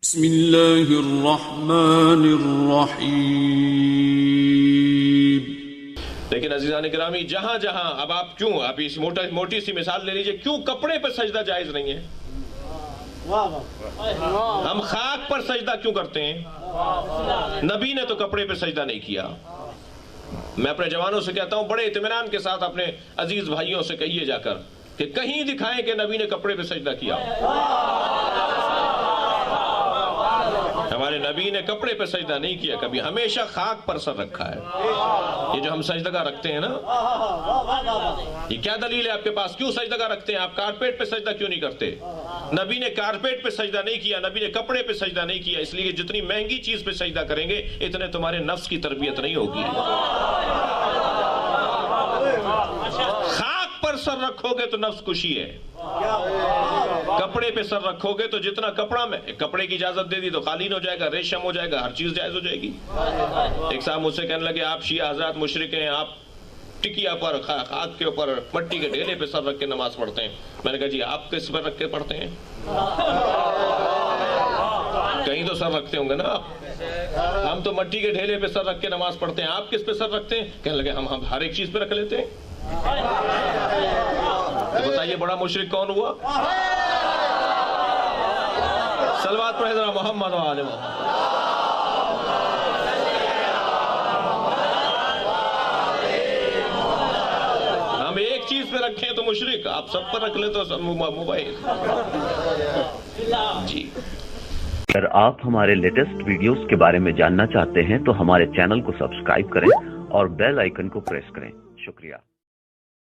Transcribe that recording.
بسم اللہ الرحمن الرحیم۔ لیکن عزیزان گرامی، جہاں جہاں اب آپ کیوں اس موٹی سی مثال لے لیجئے، کیوں کپڑے پہ سجدہ جائز نہیں ہے؟ ہم خاک پر سجدہ کیوں کرتے ہیں؟ نبی نے تو کپڑے پہ سجدہ نہیں کیا۔ میں اپنے جوانوں سے کہتا ہوں، بڑے اطمینان کے ساتھ اپنے عزیز بھائیوں سے کہیے جا کر کہ کہیں دکھائیں کہ نبی نے کپڑے پہ سجدہ کیا۔ ہمارے نبی نے کپڑے پہ سجدہ نہیں کیا کبھی، ہمیشہ خاک پر سر رکھا ہے۔ یہ جو ہم سجدگاہ رکھتے ہیں نا، یہ کیا دلیل ہے آپ کے پاس؟ کیوں سجدگاہ رکھتے ہیں آپ؟ کارپیٹ پہ سجدہ کیوں نہیں کرتے؟ نبی نے کارپیٹ پہ سجدہ نہیں کیا، نبی نے کپڑے پہ سجدہ نہیں کیا، اس لیے جتنی مہنگی چیز پہ سجدہ کریں گے اتنے تمہارے نفس کی تربیت نہیں ہوگی۔ خاک پر سر رکھو گے تو نفس کشی ہے، کپڑے پہ سر رکھو گے تو جتنا کپڑا میں کپڑے کی اجازت دے دی تو قالین ہو جائے گا، ریشم ہو جائے گا، ہر چیز جائز ہو جائے گی۔ ایک صاحب مجھ سے کہنے لگے، آپ شیعہ حضرات مشرک ہیں، آپ ٹکیا پر خاک کے اوپر مٹی کے ڈھیلے پہ سر رکھ کے نماز پڑھتے ہیں۔ میں نے کہا جی آپ کس پر رکھ کے پڑھتے ہیں؟ کہیں تو سر رکھتے ہوں گے نا آپ۔ ہم تو مٹی کے ڈھیلے پہ سر رکھ کے نماز پڑھتے ہیں، آپ کس پہ سر رکھتے ہیں؟ کہنے لگے ہم ہر ایک چیز پہ رکھ لیتے ہیں۔ تو بتائیے بڑا مشرک کون ہوا؟ صلوات پڑھیں ذرا محمد و آل محمد۔ ہم ایک چیز پہ رکھیں تو مشرک، آپ سب پر رکھ لیں تو موبائل۔ جی، اگر آپ ہمارے لیٹسٹ ویڈیوز کے بارے میں جاننا چاہتے ہیں تو ہمارے چینل کو سبسکرائب کریں اور بیل آئیکن کو پریس کریں۔ شکریہ۔